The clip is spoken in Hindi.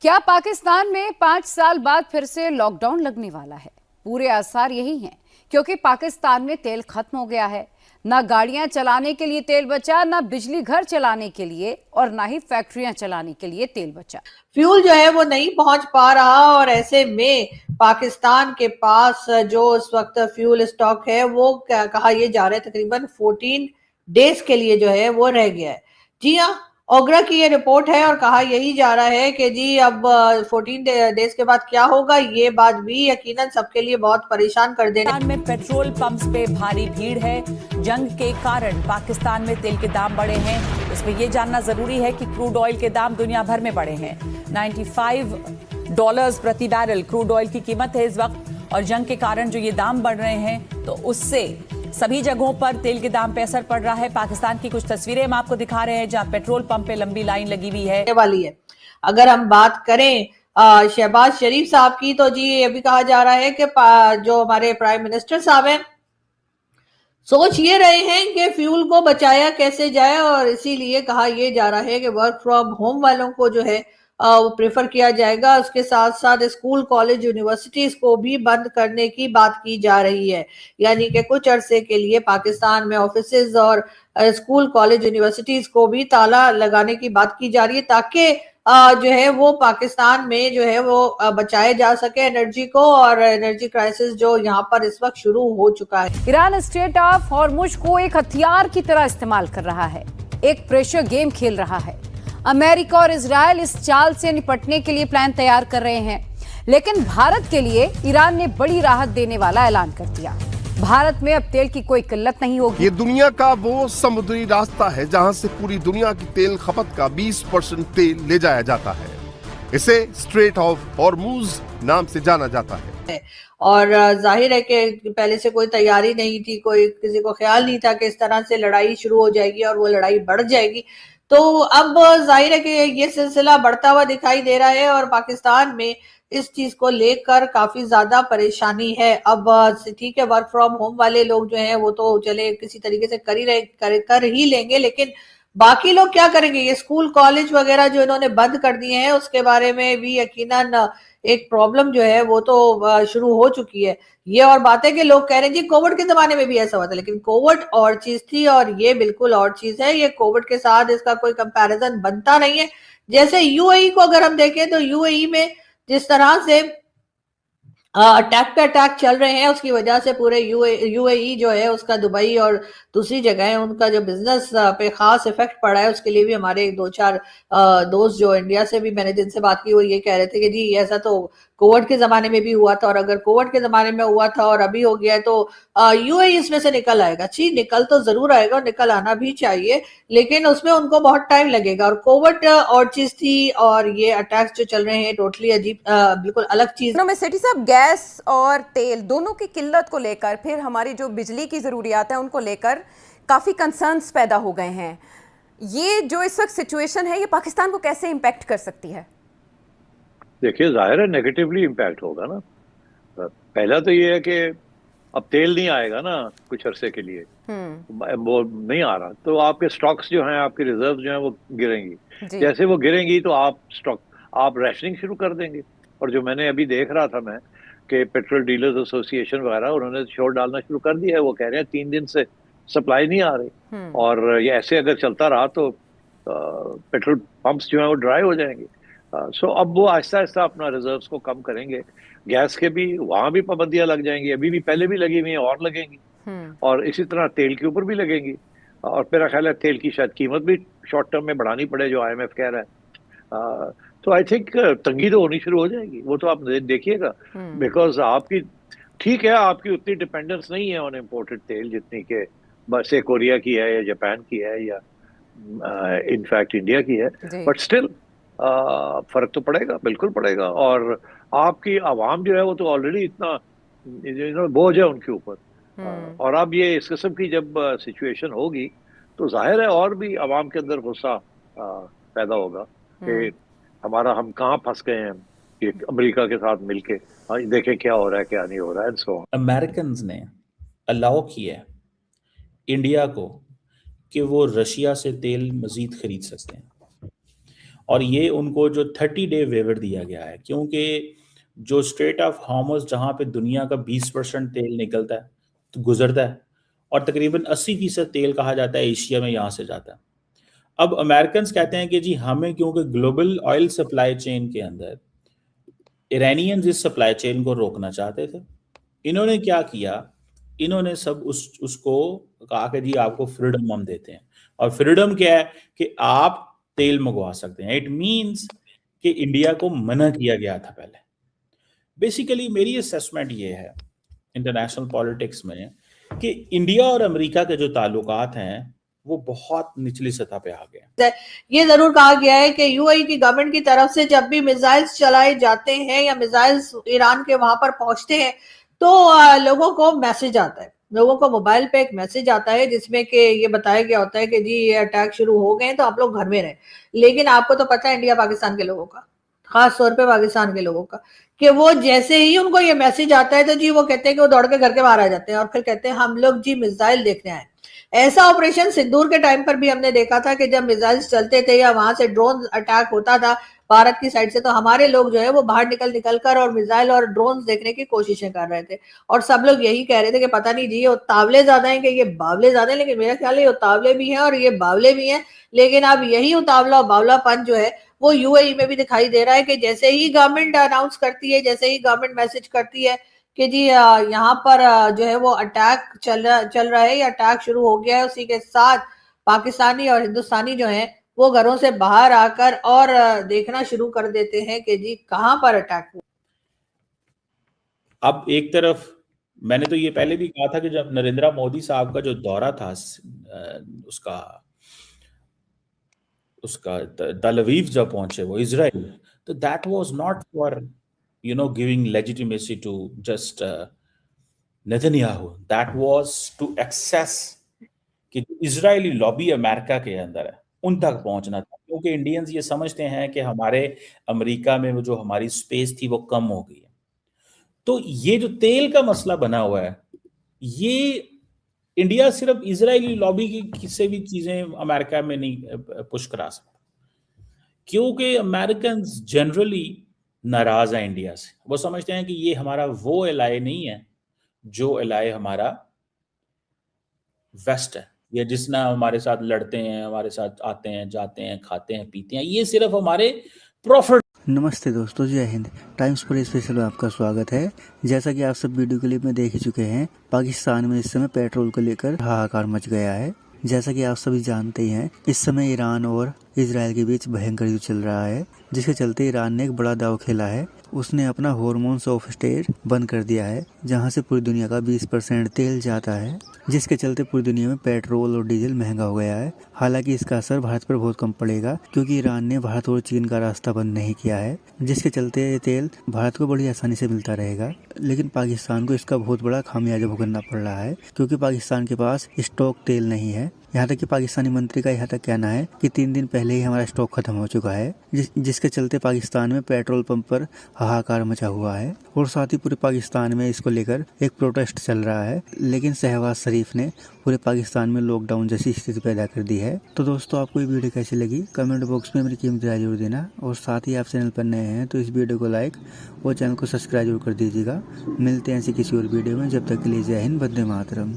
क्या पाकिस्तान में 5 साल बाद फिर से लॉकडाउन लगने वाला है? पूरे आसार यही हैं, क्योंकि पाकिस्तान में तेल खत्म हो गया है। ना गाड़ियां चलाने के लिए तेल बचा, ना बिजली घर चलाने के लिए, और ना ही फैक्ट्रियां चलाने के लिए तेल बचा। फ्यूल जो है वो नहीं पहुंच पा रहा और ऐसे में पाकिस्तान के पास जो इस वक्त फ्यूल स्टॉक है वो कहा यह जा रहा है तकरीबन 14 डेज के लिए जो है वो रह गया है। जी हाँ, ओगरा की ये रिपोर्ट है और कहा यही जा रहा है कि जी अब 14 डेज के बाद क्या होगा, ये बात भी यकीनन सबके लिए बहुत परेशान कर देने। पाकिस्तान में पेट्रोल पंप्स पे भारी भीड़ है। जंग के कारण पाकिस्तान में तेल के दाम बढ़े हैं। इसमें यह जानना जरूरी है कि क्रूड ऑयल के दाम दुनिया भर में बढ़े हैं। $95 प्रति बैरल क्रूड ऑयल की कीमत है इस वक्त, और जंग के कारण जो ये दाम बढ़ रहे हैं तो उससे सभी जगहों पर तेल के दाम पे असर पड़ रहा है। पाकिस्तान की कुछ तस्वीरें हम आपको दिखा रहे हैं जहां पेट्रोल पंप पे लंबी लाइन लगी हुई है। अगर हम बात करें शहबाज शरीफ साहब की, तो जी ये भी कहा जा रहा है कि जो हमारे प्राइम मिनिस्टर साहब हैं सोच ये रहे हैं कि फ्यूल को बचाया कैसे जाए, और इसीलिए कहा यह जा रहा है कि वर्क फ्रॉम होम वालों को जो है वो प्रेफर किया जाएगा। उसके साथ साथ स्कूल कॉलेज यूनिवर्सिटीज को भी बंद करने की बात की जा रही है, यानी कि कुछ अरसे के लिए पाकिस्तान में ऑफिसेज और स्कूल कॉलेज यूनिवर्सिटीज को भी ताला लगाने की बात की जा रही है, ताकि जो है वो पाकिस्तान में जो है वो बचाए जा सके एनर्जी को, और एनर्जी क्राइसिस जो यहाँ पर इस वक्त शुरू हो चुका है। ईरान स्ट्रेट ऑफ हॉर्मुज को एक हथियार की तरह इस्तेमाल कर रहा है, एक प्रेशर गेम खेल रहा है। अमेरिका और इजराइल इस चाल से निपटने के लिए प्लान तैयार कर रहे हैं, लेकिन भारत के लिए ईरान ने बड़ी राहत देने वाला ऐलान कर दिया। भारत में अब तेल की कोई किल्लत नहीं होगी। ये दुनिया का वो समुद्री रास्ता है जहां से पूरी दुनिया की तेल खपत का 20% तेल ले जाया जाता है। इसे स्ट्रेट ऑफ हॉर्मुज नाम से जाना जाता है। और जाहिर है कि पहले से कोई तैयारी नहीं थी, कोई किसी को ख्याल नहीं था कि इस तरह से लड़ाई शुरू हो जाएगी और वो लड़ाई बढ़ जाएगी। तो अब जाहिर है कि ये सिलसिला बढ़ता हुआ दिखाई दे रहा है और पाकिस्तान में इस चीज को लेकर काफी ज्यादा परेशानी है। अब ठीक है, वर्क फ्रॉम होम वाले लोग जो हैं वो तो चले किसी तरीके से कर ही लेंगे, लेकिन बाकी लोग क्या करेंगे? ये स्कूल कॉलेज वगैरह जो इन्होंने बंद कर दिए हैं उसके बारे में भी यकीनन एक प्रॉब्लम जो है वो तो शुरू हो चुकी है। ये और बात है कि लोग कह रहे हैं जी कोविड के जमाने में भी ऐसा हुआ था, लेकिन कोविड और चीज थी और ये बिल्कुल और चीज है। ये कोविड के साथ इसका कोई कंपैरिजन बनता नहीं है। जैसे यूएई को अगर हम देखें तो यूएई में जिस तरह से अटैक पे अटैक चल रहे हैं उसकी वजह से पूरे यूएई जो है उसका दुबई और दूसरी जगह है उनका जो बिजनेस पे खास इफेक्ट पड़ा है। उसके लिए भी हमारे एक दो चार दोस्त जो इंडिया से भी मैंने जिनसे बात की वो ये कह रहे थे कि जी ऐसा तो कोविड के जमाने में भी हुआ था, और अगर कोविड के जमाने में हुआ था और अभी हो गया है तो यूएई इसमें से निकल आएगा। जी निकल तो जरूर आएगा और निकल आना भी चाहिए, लेकिन उसमें उनको बहुत टाइम लगेगा। और कोविड और चीज थी और ये अटैक्स जो चल रहे हैं टोटली अजीब बिल्कुल अलग चीज। में सेठी साहब, गैस और तेल दोनों की किल्लत को लेकर, फिर हमारी जो बिजली की जरूरियात है उनको लेकर काफी कंसर्न्स पैदा हो गए हैं। ये जो इस वक्त सिचुएशन है ये पाकिस्तान को कैसे इम्पैक्ट कर सकती है? देखिए, जाहिर है नेगेटिवली इम्पैक्ट होगा ना। पहला तो ये है कि अब तेल नहीं आएगा ना कुछ अरसे के लिए, वो नहीं आ रहा, तो आपके स्टॉक्स जो हैं, आपके रिजर्व जो हैं वो गिरेंगी। जैसे वो गिरेंगी तो आप रैशनिंग शुरू कर देंगे। और जो मैंने अभी देख रहा था मैं कि पेट्रोल डीलर्स एसोसिएशन वगैरह उन्होंने शोर डालना शुरू कर दिया है। वो कह रहे हैं 3 दिन से सप्लाई नहीं आ रही, और ये ऐसे अगर चलता रहा तो पेट्रोल पंप्स जो हैं वो ड्राई हो जाएंगे। सो अब वो आहिस्ता आहिस्ता अपना रिजर्व्स को कम करेंगे। गैस के भी वहां भी पाबंदियां लग जाएंगी, अभी भी पहले भी लगी हुई हैं और लगेंगी, और इसी तरह तेल के ऊपर भी लगेंगी। और मेरा ख्याल है तेल की शायद कीमत भी शॉर्ट टर्म में बढ़ानी पड़े, जो आईएमएफ कह रहा है। तो आई थिंक तंगी तो होनी शुरू हो जाएगी, वो तो आप देखिएगा। बिकॉज आपकी ठीक है, आपकी उतनी डिपेंडेंस नहीं है ऑन इम्पोर्टेड तेल जितनी के बस कोरिया की है या जापान की है या इनफैक्ट इंडिया की है, बट स्टिल फर्क तो पड़ेगा, बिल्कुल पड़ेगा। और आपकी आवाम जो है वो तो ऑलरेडी इतना बोझ है उनके ऊपर, और अब ये इस किस्म की जब सिचुएशन होगी तो जाहिर है और भी आवाम के अंदर गुस्सा पैदा होगा कि हम कहाँ फंस गए हैं कि अमेरिका के साथ मिलके देखें क्या हो रहा है क्या नहीं हो रहा है। सो अमेरिकन ने अलाउ किया इंडिया को कि वो रशिया से तेल मजीद खरीद सकते हैं, और ये उनको जो 30-day वेवर दिया गया है, क्योंकि जो स्ट्रेट ऑफ हॉर्मुज़ जहाँ पे दुनिया का 20% तेल निकलता है तो गुजरता है, और तकरीबन 80% तेल कहा जाता है एशिया में यहाँ से जाता है। अब अमेरिकन्स कहते हैं कि जी हमें, क्योंकि ग्लोबल ऑयल सप्लाई चेन के अंदर ईरानियंस इस सप्लाई चेन को रोकना चाहते थे, इन्होंने क्या किया, इन्होंने सब उसको कहा कि जी आपको फ्रीडम हम देते हैं। और फ्रीडम क्या है कि आप तेल मंगवा सकते हैं। इट मींस कि इंडिया को मना किया गया था पहले। बेसिकली मेरी असेसमेंट ये है इंटरनेशनल पॉलिटिक्स में कि इंडिया और अमेरिका के जो ताल्लुकात हैं वो बहुत निचली सतह पे आ गए। ये जरूर कहा गया है कि यूएई की गवर्नमेंट की तरफ से जब भी मिसाइल्स चलाए जाते हैं या मिसाइल्स ईरान के वहां पर पहुंचते हैं तो लोगों को मैसेज आता है, लोगों को मोबाइल पे एक मैसेज आता है जिसमें कि ये बताया गया होता है कि जी ये अटैक शुरू हो गए तो आप लोग घर में रहें। लेकिन आपको तो पता है इंडिया पाकिस्तान के लोगों का, खास तौर पे पाकिस्तान के लोगों का, कि वो जैसे ही उनको ये मैसेज आता है तो जी वो कहते हैं कि वो दौड़ के घर के बाहर आ जाते हैं और फिर कहते हैं हम लोग जी मिसाइल देखने आए। ऐसा ऑपरेशन सिंदूर के टाइम पर भी हमने देखा था कि जब मिसाइल्स चलते थे या वहां से ड्रोन अटैक होता था भारत की साइड से, तो हमारे लोग जो है वो बाहर निकल कर और मिसाइल और ड्रोन देखने की कोशिशें कर रहे थे। और सब लोग यही कह रहे थे कि पता नहीं जी ये उतावले ज्यादा हैं कि ये बावले ज्यादा हैं। लेकिन मेरा ख्याल है ये उतावले भी हैं और ये बावले भी हैं। लेकिन अब यही उतावला और बावलापन जो है वो यूएई में भी दिखाई दे रहा है कि जैसे ही गवर्नमेंट अनाउंस करती है, जैसे ही गवर्नमेंट मैसेज करती है कि जी यहाँ पर जो है वो अटैक चल रहा है या अटैक शुरू हो गया है, उसी के साथ पाकिस्तानी और हिंदुस्तानी जो हैं वो घरों से बाहर आकर और देखना शुरू कर देते हैं कि जी कहां पर अटैक हुआ। अब एक तरफ मैंने तो ये पहले भी कहा था कि जब नरेंद्र मोदी साहब का जो दौरा था उसका तल अवीव जब पहुंचे वो इजराइल, तो that was not for giving legitimacy to just Netanyahu, that was to access कि इजरायली लॉबी अमेरिका के अंदर है उन तक पहुंचना था, क्योंकि इंडियंस ये समझते हैं कि हमारे अमेरिका में वो जो हमारी स्पेस थी वो कम हो गई है। तो ये जो तेल का मसला बना हुआ है, ये इंडिया सिर्फ इजरायली लॉबी की किसी भी चीजें अमेरिका में नहीं पुश करा सकता, क्योंकि अमेरिकन जनरली नाराज है इंडिया से। वो समझते हैं कि ये हमारा वो एलाय नहीं है जो एलाय हमारा वेस्ट है, या जिसना हमारे साथ लड़ते हैं, हमारे साथ आते हैं, जाते हैं, खाते हैं, पीते हैं, ये सिर्फ हमारे प्रॉफिट। नमस्ते दोस्तों, जय हिंद। टाइम्स पर स्पेशल में आपका स्वागत है। जैसा कि आप सब वीडियो क्लिप में देख ही चुके हैं, पाकिस्तान में इस समय पेट्रोल को लेकर हाहाकार मच गया है। जैसा कि आप सभी जानते ही हैं, इस समय ईरान और इजराइल के बीच भयंकर युद्ध चल रहा है, जिसके चलते ईरान ने एक बड़ा दाव खेला है। उसने अपना हॉर्मोन्स ऑफ स्टेट बंद कर दिया है, जहां से पूरी दुनिया का 20% तेल जाता है, जिसके चलते पूरी दुनिया में पेट्रोल और डीजल महंगा हो गया है। हालांकि इसका असर भारत पर बहुत कम पड़ेगा, क्योंकि ईरान ने भारत और चीन का रास्ता बंद नहीं किया है, जिसके चलते ये तेल भारत को बड़ी आसानी से मिलता रहेगा। लेकिन पाकिस्तान को इसका बहुत बड़ा खामियाजा भुगतना पड़ रहा है, क्योंकि पाकिस्तान के पास स्टॉक तेल नहीं है। यहाँ तक कि पाकिस्तानी मंत्री का यहाँ तक कहना है कि 3 दिन पहले ही हमारा स्टॉक खत्म हो चुका है, जिसके चलते पाकिस्तान में पेट्रोल पंप पर हाहाकार मचा हुआ है। और साथ ही पूरे पाकिस्तान में इसको लेकर एक प्रोटेस्ट चल रहा है। लेकिन शहबाज शरीफ ने पूरे पाकिस्तान में लॉकडाउन जैसी स्थिति पैदा कर दी है। तो दोस्तों, आपको ये वीडियो कैसी लगी कमेंट बॉक्स में मेरी कीमती राय जरूर देना। और साथ ही आप चैनल पर नए हैं तो इस वीडियो को लाइक और चैनल को सब्सक्राइब जरूर कर दीजिएगा। मिलते हैं ऐसी किसी और वीडियो में, जब तक के लिए जय हिंद, वंदे मातरम।